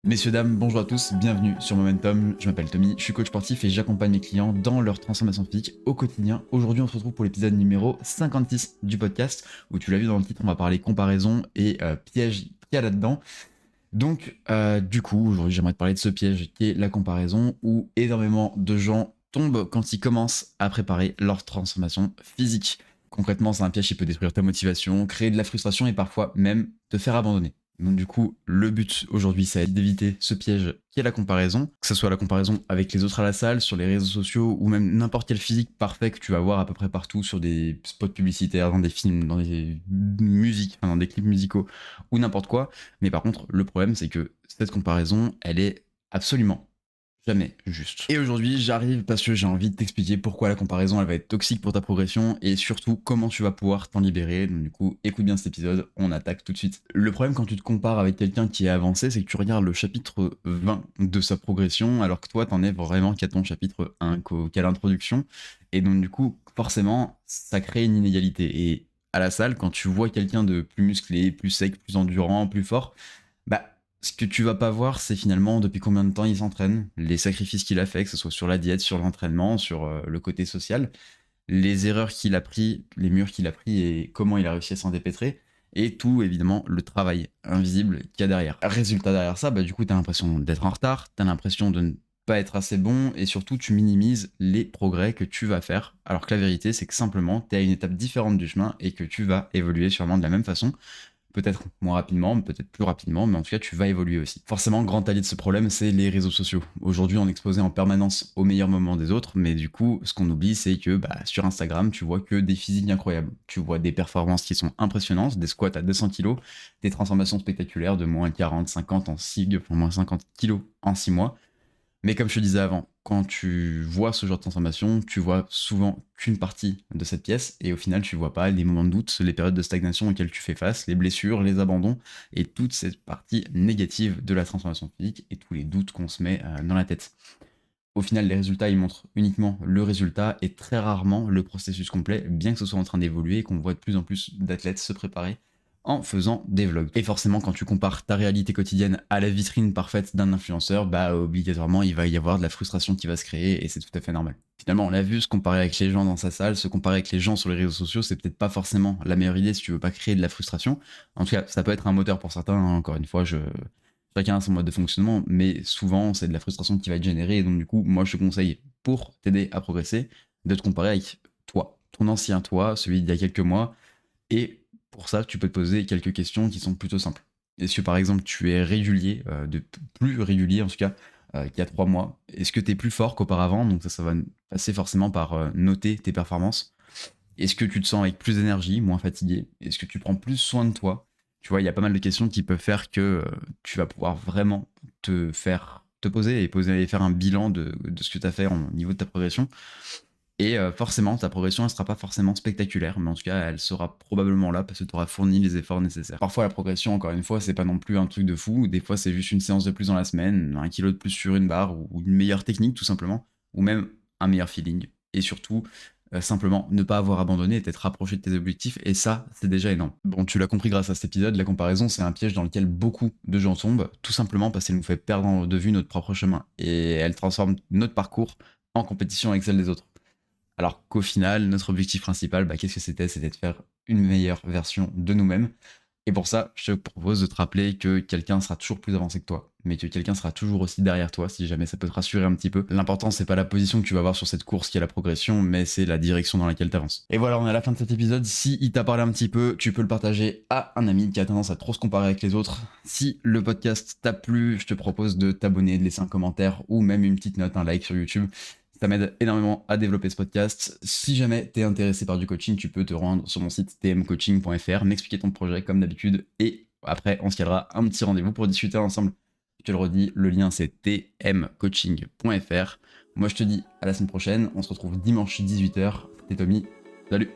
Messieurs, dames, bonjour à tous, bienvenue sur Momentum. Je m'appelle Tommy, je suis coach sportif et j'accompagne mes clients dans leur transformation physique au quotidien. Aujourd'hui, on se retrouve pour l'épisode numéro 56 du podcast où tu l'as vu dans le titre, on va parler comparaison et piège qu'il y a là-dedans. Donc, du coup, aujourd'hui, j'aimerais te parler de ce piège qui est la comparaison où énormément de gens tombent quand ils commencent à préparer leur transformation physique. Concrètement, c'est un piège qui peut détruire ta motivation, créer de la frustration et parfois même te faire abandonner. Donc du coup, le but aujourd'hui, c'est d'éviter ce piège qui est la comparaison, que ce soit la comparaison avec les autres à la salle, sur les réseaux sociaux, ou même n'importe quel physique parfait que tu vas voir à peu près partout sur des spots publicitaires, dans des films, dans des musiques, enfin, dans des clips musicaux, ou n'importe quoi. Mais par contre, le problème, c'est que cette comparaison, elle est absolument jamais juste. Et aujourd'hui, j'arrive parce que j'ai envie de t'expliquer pourquoi la comparaison, elle va être toxique pour ta progression et surtout comment tu vas pouvoir t'en libérer. Donc du coup, écoute bien cet épisode, on attaque tout de suite. Le problème quand tu te compares avec quelqu'un qui est avancé, c'est que tu regardes le chapitre 20 de sa progression alors que toi, t'en es vraiment qu'à ton chapitre 1, qu'à l'introduction. Et donc du coup, forcément, ça crée une inégalité. Et à la salle, quand tu vois quelqu'un de plus musclé, plus sec, plus endurant, plus fort, bah, ce que tu vas pas voir, c'est finalement depuis combien de temps il s'entraîne, les sacrifices qu'il a fait, que ce soit sur la diète, sur l'entraînement, sur le côté social, les erreurs qu'il a pris, les murs qu'il a pris et comment il a réussi à s'en dépêtrer, et tout évidemment le travail invisible qu'il y a derrière. Résultat derrière ça, bah du coup t'as l'impression d'être en retard, t'as l'impression de ne pas être assez bon, et surtout tu minimises les progrès que tu vas faire, alors que la vérité c'est que simplement t'es à une étape différente du chemin et que tu vas évoluer sûrement de la même façon, peut-être moins rapidement, peut-être plus rapidement, mais en tout cas, tu vas évoluer aussi. Forcément, grand allié de ce problème, c'est les réseaux sociaux. Aujourd'hui, on est exposé en permanence aux meilleurs moments des autres, mais du coup, ce qu'on oublie, c'est que sur Instagram, tu vois que des physiques incroyables. Tu vois des performances qui sont impressionnantes, des squats à 200 kilos, des transformations spectaculaires de moins 40, 50 en 6, enfin moins 50 kilos en 6 mois. Mais comme je te disais avant, quand tu vois ce genre de transformation, tu vois souvent qu'une partie de cette pièce, et au final, tu vois pas les moments de doute, les périodes de stagnation auxquelles tu fais face, les blessures, les abandons, et toute cette partie négative de la transformation physique, et tous les doutes qu'on se met dans la tête. Au final, les résultats, ils montrent uniquement le résultat, et très rarement le processus complet, bien que ce soit en train d'évoluer, et qu'on voit de plus en plus d'athlètes se préparer en faisant des vlogs. Et forcément, quand tu compares ta réalité quotidienne à la vitrine parfaite d'un influenceur, bah obligatoirement, il va y avoir de la frustration qui va se créer et c'est tout à fait normal. Finalement, on l'a vu, se comparer avec les gens dans sa salle, se comparer avec les gens sur les réseaux sociaux, c'est peut-être pas forcément la meilleure idée si tu veux pas créer de la frustration. En tout cas, ça peut être un moteur pour certains, hein, encore une fois, chacun a son mode de fonctionnement, mais souvent, c'est de la frustration qui va être générée et donc du coup, moi je te conseille, pour t'aider à progresser, de te comparer avec toi, ton ancien toi, celui d'il y a quelques mois, et pour ça, tu peux te poser quelques questions qui sont plutôt simples. Est-ce que par exemple tu es régulier, plus régulier en tout cas, qu'il y a 3 mois? Est-ce que tu es plus fort qu'auparavant? Donc ça va passer forcément par noter tes performances. Est-ce que tu te sens avec plus d'énergie, moins fatigué? Est-ce que tu prends plus soin de toi? Tu vois, il y a pas mal de questions qui peuvent faire que tu vas pouvoir vraiment te poser et faire un bilan de ce que tu as fait au niveau de ta progression. Et forcément, ta progression, elle sera pas forcément spectaculaire, mais en tout cas, elle sera probablement là parce que tu auras fourni les efforts nécessaires. Parfois, la progression, encore une fois, c'est pas non plus un truc de fou. Des fois, c'est juste une séance de plus dans la semaine, 1 kilo de plus sur une barre, ou une meilleure technique, tout simplement, ou même un meilleur feeling. Et surtout, simplement, ne pas avoir abandonné et t'être rapproché de tes objectifs, et ça, c'est déjà énorme. Bon, tu l'as compris grâce à cet épisode, la comparaison, c'est un piège dans lequel beaucoup de gens tombent, tout simplement parce qu'elle nous fait perdre de vue notre propre chemin, et elle transforme notre parcours en compétition avec celle des autres. Alors qu'au final, notre objectif principal, qu'est-ce que c'était? C'était de faire une meilleure version de nous-mêmes. Et pour ça, je te propose de te rappeler que quelqu'un sera toujours plus avancé que toi, mais que quelqu'un sera toujours aussi derrière toi, si jamais ça peut te rassurer un petit peu. L'important, c'est pas la position que tu vas avoir sur cette course qui est la progression, mais c'est la direction dans laquelle tu avances. Et voilà, on est à la fin de cet épisode. Si il t'a parlé un petit peu, tu peux le partager à un ami qui a tendance à trop se comparer avec les autres. Si le podcast t'a plu, je te propose de t'abonner, de laisser un commentaire ou même une petite note, un like sur YouTube. Ça m'aide énormément à développer ce podcast. Si jamais t'es intéressé par du coaching, tu peux te rendre sur mon site tmcoaching.fr, m'expliquer ton projet comme d'habitude, et après on se calera un petit rendez-vous pour discuter ensemble. Je te le redis, le lien c'est tmcoaching.fr. Moi je te dis à la semaine prochaine, on se retrouve dimanche 18h. C'était Tommy, salut!